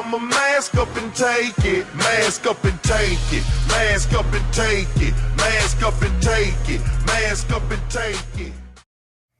I'ma mask up and take it, mask up and take it, mask up and take it, mask up and take it, mask up and take it.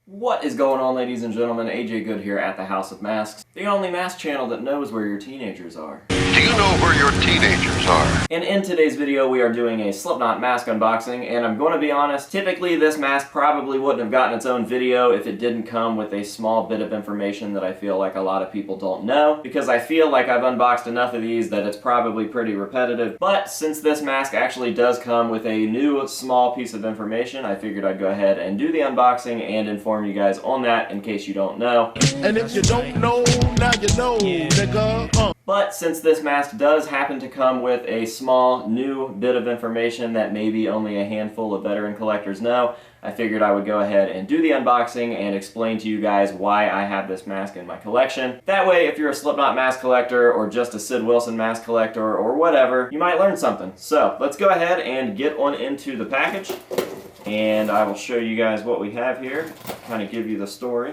What is going on, ladies and gentlemen? AJ Good here at the House of Masks, the only mask channel that knows where your teenagers are. Do you know where your teenagers are? And in today's video, we are doing a Slipknot mask unboxing, and I'm going to be honest, typically this mask probably wouldn't have gotten its own video if it didn't come with a small bit of information that I feel like a lot of people don't know, because I feel like I've unboxed enough of these that it's probably pretty repetitive. But since this mask actually does come with a new small piece of information, I figured I'd go ahead and do the unboxing and inform you guys on that in case you don't know. And if you don't know, now you know, nigga. But since this mask does happen to come with a small new bit of information that maybe only a handful of veteran collectors know, I figured I would go ahead and do the unboxing and explain to you guys why I have this mask in my collection. That way, if you're a Slipknot mask collector or just a Sid Wilson mask collector or whatever, you might learn something. So let's go ahead and get on into the package, and I will show you guys what we have here, kind of give you the story.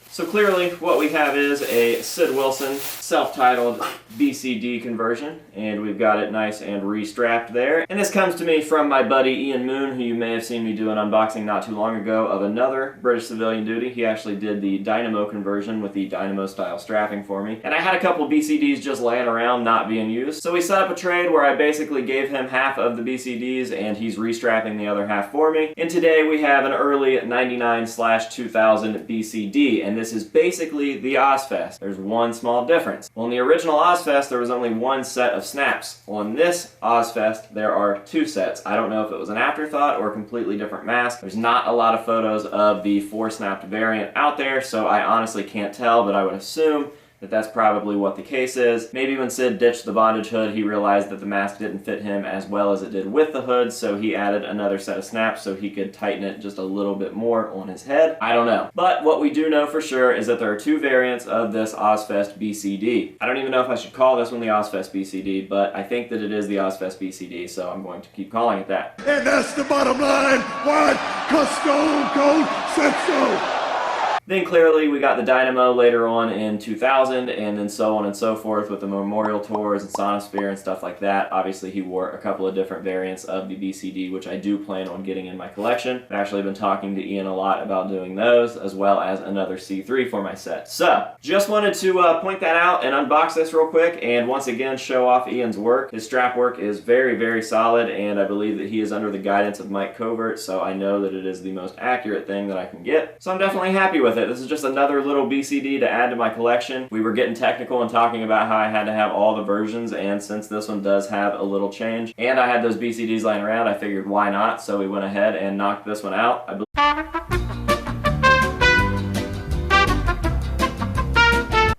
So clearly what we have is a Sid Wilson self-titled BCD conversion, and we've got it nice and re-strapped there. And this comes to me from my buddy Ian Moon, who you may have seen me do an unboxing not too long ago of another British civilian duty. He actually did the Dynamo conversion with the Dynamo style strapping for me. And I had a couple BCDs just laying around not being used. So we set up a trade where I basically gave him half of the BCDs and he's restrapping the other half for me. And today we have an early 99/2000 BCD, and this is basically the Ozfest. There's one small difference. On the original Ozfest, there was only one set of snaps. On this Ozfest, there are two sets. I don't know if it was an afterthought or a completely different mask. There's not a lot of photos of the 4-snapped variant out there, so I honestly can't tell, but I would assume that that's probably what the case is. Maybe when Sid ditched the bondage hood, he realized that the mask didn't fit him as well as it did with the hood, so he added another set of snaps so he could tighten it just a little bit more on his head. I don't know. But what we do know for sure is that there are two variants of this Ozfest BCD. I don't even know if I should call this one the Ozfest BCD, but I think that it is the Ozfest BCD, so I'm going to keep calling it that. And that's the bottom line. What? 'Cause Stone Cold said so. Then clearly we got the Dynamo later on in 2000, and then so on and so forth with the Memorial Tours and Sonosphere and stuff like that. Obviously he wore a couple of different variants of the BCD, which I do plan on getting in my collection. I've actually been talking to Ian a lot about doing those, as well as another C3 for my set. So, just wanted to point that out and unbox this real quick, and once again show off Ian's work. His strap work is very, very solid, and I believe that he is under the guidance of Mike Covert, so I know that it is the most accurate thing that I can get. So I'm definitely happy with it. This is just another little BCD to add to my collection. We were getting technical and talking about how I had to have all the versions, and since this one does have a little change, and I had those BCDs laying around, I figured why not, so we went ahead and knocked this one out.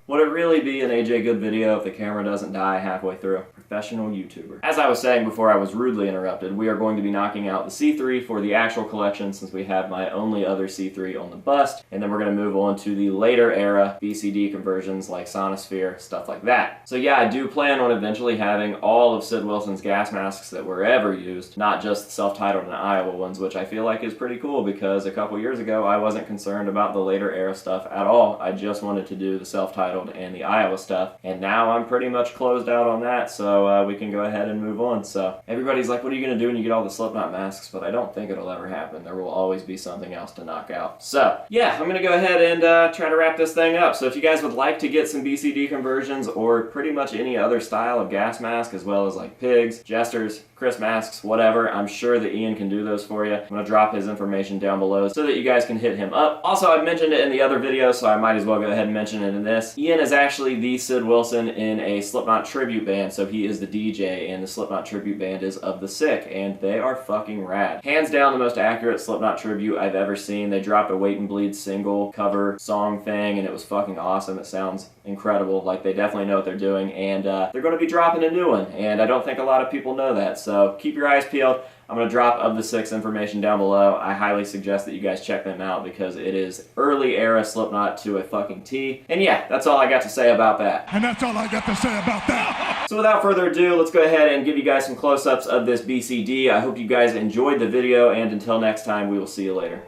Would it really be an AJ Good video if the camera doesn't die halfway through? Professional YouTuber. As I was saying before I was rudely interrupted, we are going to be knocking out the C3 for the actual collection since we have my only other C3 on the bust, and then we're going to move on to the later era BCD conversions like Sonosphere, stuff like that. So yeah, I do plan on eventually having all of Sid Wilson's gas masks that were ever used, not just the self-titled and Iowa ones, which I feel like is pretty cool because a couple years ago I wasn't concerned about the later era stuff at all. I just wanted to do the self-titled and the Iowa stuff, and now I'm pretty much closed out on that, so we can go ahead and move on. So everybody's like, what are you going to do when you get all the Slipknot masks? But I don't think it'll ever happen. There will always be something else to knock out. So yeah, I'm going to go ahead and try to wrap this thing up. So if you guys would like to get some BCD conversions or pretty much any other style of gas mask, as well as like pigs, jesters, Chris masks, whatever, I'm sure that Ian can do those for you. I'm going to drop his information down below so that you guys can hit him up. Also, I've mentioned it in the other video, so I might as well go ahead and mention it in this. Ian is actually the Sid Wilson in a Slipknot tribute band, so he is the DJ, and the Slipknot tribute band is Of the Sick, and they are fucking rad. Hands down the most accurate Slipknot tribute I've ever seen. They dropped a Wait and Bleed single cover song thing, and it was fucking awesome. It sounds incredible. Like, they definitely know what they're doing, and they're going to be dropping a new one, and I don't think a lot of people know that, so keep your eyes peeled. I'm going to drop Of the Sick's information down below. I highly suggest that you guys check them out because it is early era Slipknot to a fucking T. And yeah, that's all I got to say about that. And that's all I got to say about that. So without further ado, let's go ahead and give you guys some close-ups of this BCD. I hope you guys enjoyed the video, and until next time, we will see you later.